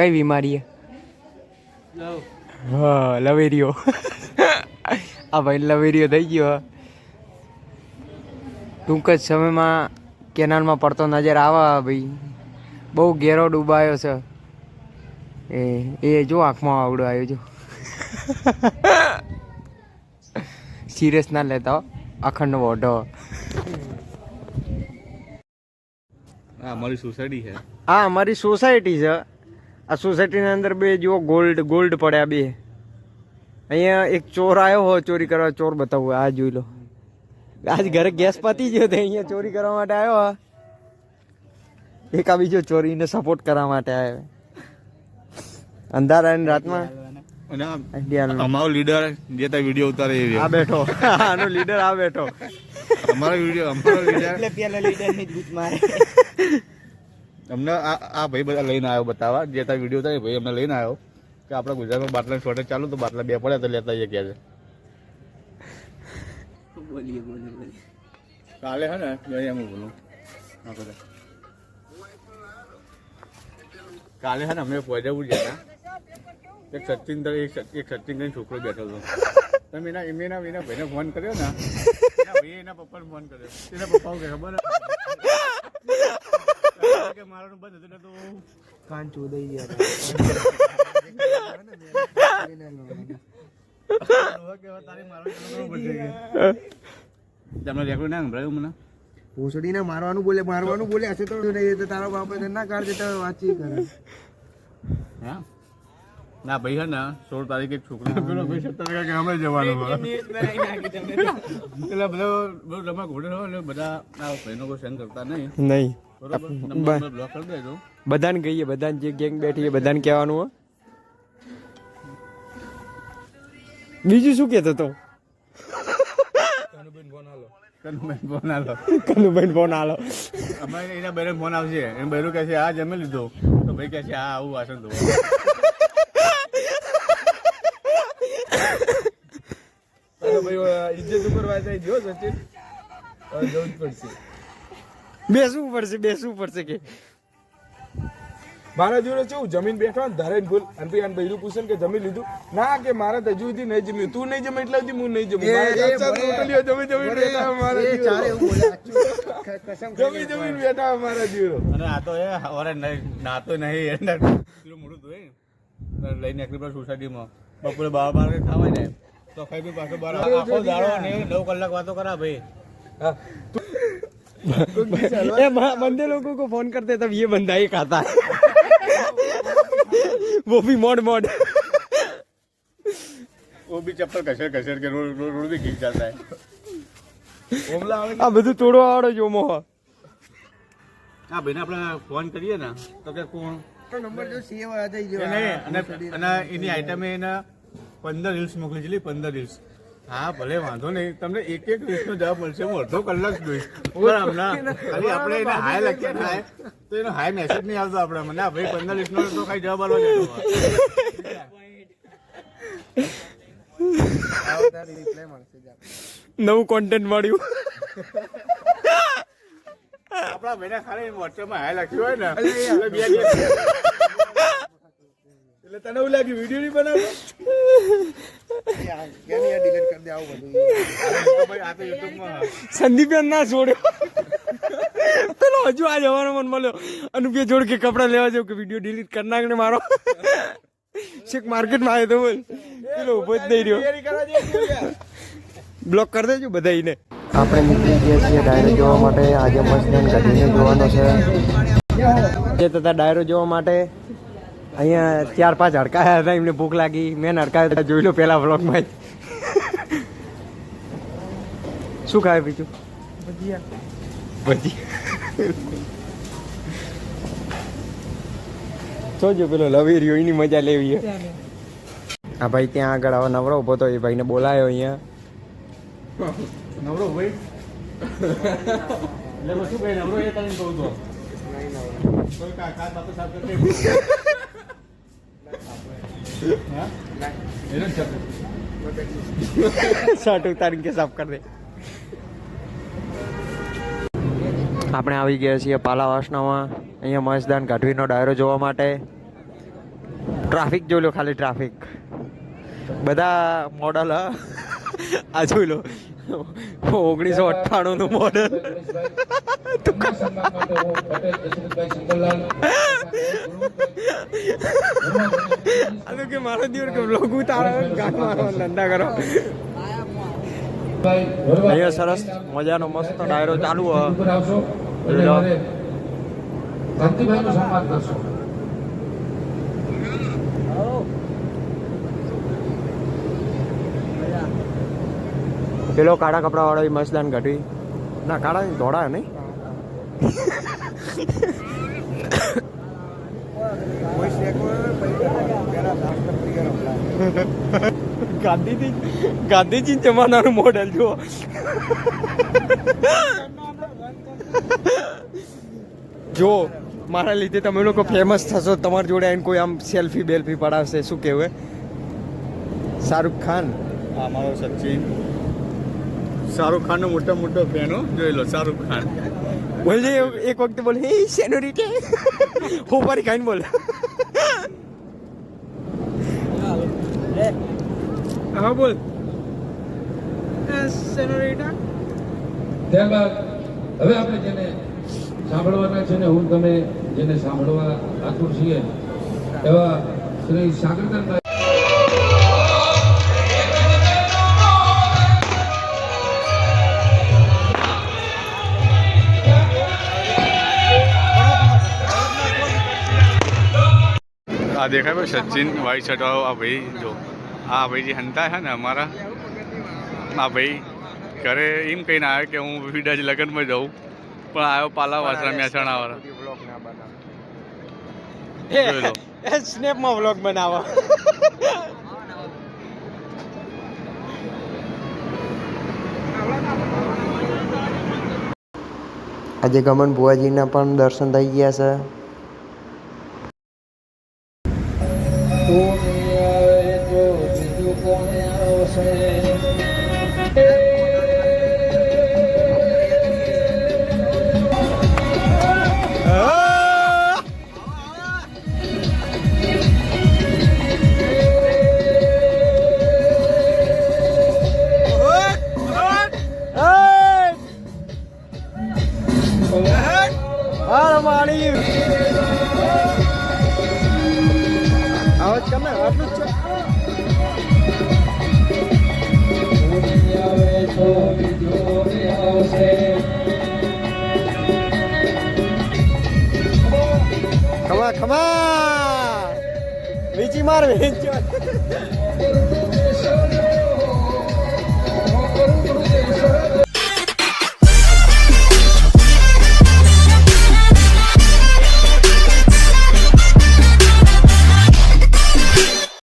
કઈ બીમારી હા લવેરિયો આ ભાઈ લવેરિયો થઈ ગયો ટૂંક જ સમયમાં કેનાલમાં પડતો નજર આવે ભાઈ બહુ ઘેરો ડૂબાયો છે એ જો આંખમાં આવડો આવ્યો જો સિરિયસ ના લેતા અખંડ વોઢો અમારી સોસાયટી છે હા અમારી સોસાયટી છે આ સોસાયટીની અંદર બે જો ગોલ્ડ પડ્યા બે અહીંયા એક ચોર આવ્યો હોય ચોરી કરવા ચોર બતાવું આ જોઈ લો આજ ઘરે ગેસ પતી ગયો તો અહીંયા ચોરી કરવા માટે આવ્યો એક આ બીજો ચોરીને સપોર્ટ કરવા માટે આવ્યો અંધારા રાતમાં અમારો લીડર જે ત્યાં વિડીયો ઉતારે આ બેઠો આનો લીડર આ બેઠો અમારો લીડર અમને આ ભાઈ બધા લઈને આવ્યો બતાવવા જે ત્યાં વિડીયો ઉતારે ભાઈ અમને લઈને આવ્યો કે આપણા ગુજરાતમાં બાટલા શોર્ટેજ ચાલુ તો બાટલા બે પડ્યા તો લેતા જઈએ ક્યાં છે કાલે હે ને એમ બોલું કાલે હે ને અમે ફોજાપુર ગયા એક સચિન કરીને છોકરો બેઠો હતો તમે એના ભાઈને ફોન કર્યો ને ભાઈ એના પપ્પાને ફોન કર્યો એના પપ્પા કે ખબર કે મારું બંધ હતું તો કાન ચોદાઈ ગયા તમને રેકોર્ડ ના સંભળાયું મને ભૂસડી ને મારવાનું બોલે હશે તો તારો બાપ ના કાઢે તો વાતચીત કરે હા ના ભાઈ હે ને 16 તારીખે છોકરો પેલો ભાઈ 17 તારીખે અમે જવાનું એટલે બધો તમે ઘોડે રહો એટલે બધા આ ભાઈનો કોઈ સેન્ડ કરતા નહીં બરોબર નંબર બ્લોક કરી દેજો બધાને કહીએ બધાને જે ગેંગ બેઠી છે બધાને કહેવાનું હો બીજું શું કહેતો તો કનુભાઈ ફોન આલો અમારે એના બેરે ફોન આવશે એમ બેરું કહે છે આ જમી લીધો તો ભાઈ કહે છે આ આવું વાસણ ધોવા ઇજ્જત ઉપર વાંચાઈ ગયો સચિન જવું જ પડશે બેસવું પડશે કે મારા જોડે કેવું જમીન બેઠો ને ધારે ભૂલ અને પછી આને બૈરું પૂછે કે જમી લીધું ના કે મારે તો હજુ સુધી નહીં જમ્યું તું નહીં જમે એટલે સુધી હું નહીં જમ્યું જમીન બેઠા મારા જીરો અને આ તો હવે નાતો નહીં મોડું ધોઈ લઈને એકલી સોસાયટીમાં બપોરે 12 ખાવાય ને તો ખાઈ બી પાછો બાર આખો દાડો ને 9 કલાક વાતો કરા ભાઈ बंदे लोगों को फोन करते तब ये बंदा ही खाता है वो भी मोड वो भी चप्पल कचर के रोड भी खींच जाता है આ બધું તોડવા વાળો જો મોહ હા ભાઈને આપણે ફોન કરીએ ને તો કે કોણ નંબર જો સેવ આ થઈ ગયો અને એની આઈટમ એને 15 રીલ્સ મોકલી છે 15 રીલ્સ હા ભલે વાંધો નહીં તમને એક રીલ્સ નો જવાબ મળશે હું અડધો કલાક જોઈશ ખાલી આપણે એને હાય લખીએ ને તો એનો હાય મેસેજ નહીં આવતો આપણે મને ભાઈ 15 રીલ્સ નો તો કઈ જવાબ આલો નવું કોન્ટેન્ટ મળ્યું આપણા ભાઈને ખાલી વોટ્સએપમાં હાય લખ્યું હોય ને એટલે તને એવું લાગ્યું વિડીયો નહીં બનાવો સંદીપ ના છોડ્યો પેલો હજુ આ જવાનો મન મળ્યો અનુપે જોડ કે કપડા લેવા જાવ કે વિડીયો ડિલીટ કરી નાખને મારો છેક માર્કેટમાં આવ્યો તો બોલ પેલો ઉભો જ નહીં રહ્યો બ્લોક કરી દેજો બધાને આપણે નીકળી ગયા છીએ ડાયરો જોવા માટે આજે મસ્ત ગાડીને જોવાનો છે તથા ડાયરો જોવા માટે અહીંયા 4-5 હડકાયા હતા એમને ભૂખ લાગી મેં હડકાયા હતા જોઈ લો પેલા વ્લોગમાં શું ખાય બીજું ભજીયા જોજો પેલો લવી રહ્યો એની મજા લેવી છે આ ભાઈ ત્યાં આગળ હવે નવરો ઉભો તો એ ભાઈને બોલાયો અહીંયા નવરો ભાઈ એટલે શું ભાઈ નવરો એ તને કહું તો કોઈ કાકા બાપા સાહેબ કરતે શર્ટ ઉતારીને કે સાફ કરી દે આપણે આવી ગયા છીએ પાલા વાસણામાં અહીંયા મહેશદાન ગાઢવીનો ડાયરો જોવા માટે ટ્રાફિક જોઈ લો, ખાલી ટ્રાફિક. બધા મોડલ આ જોઈ લો, 1998 નું મોડલ. કે મારો દિવસ કે બ્લોગ ઉતારો, ગાન મારો, ધંધા કરો. અહીંયા સરસ મજાનો મસ્ત ડાયરો ચાલુ હોય. શાંતિભાઈનું સન્માન કરશો. પેલો કાળા કપડા વાળો મસ્તદાન ઘટી ના, કાળા ધોળા નહીં. ગાંધીજી જમાનાનું મોડેલ જુઓ. જો મારા લીધે તમે લોકો ફેમસ થશો, તમારી જોડે આવીને કોઈ આમ સેલ્ફી બેલ્ફી પડાવશે, શું કહેવું? શાહરુખ ખાન, અમારો સચિન શાહરુખ ખાનનો મોટો ફેન હો, જોઈ લો શાહરુખ ખાન. બોલજે એક વખતે બોલ, હે સેનોરિટી. હોપારી ખાઈને બોલ. હા બોલ સેનોરિટા. ત્યારબાદ હવે આપણે જેને સાંભળવાના છે ને હું તમે જેને સાંભળવા આતુર છીએ એવા શ્રી સાગરદાનભાઈ. આ દેખાય ભાઈ સચિન વાઇટ શર્ટ વાળો. આ ભાઈ જો, આ ભાઈ જે હંતા છે ને અમારા, આ ભાઈ ઘરે એમ કહીને આવ્યો કે હું વિડાજી લગ્નમાં જાઉં, પણ આવ્યો પાલા વાસણા મહેસાણા વાળા. સ્નેપમાં વ્લોગ બનાવો. આજે ગમન બુઆજીના પણ દર્શન થઈ ગયા છે. આવાજ કર ને, આટલું જ છે. ખમા ખમા વીચી માર વેચ.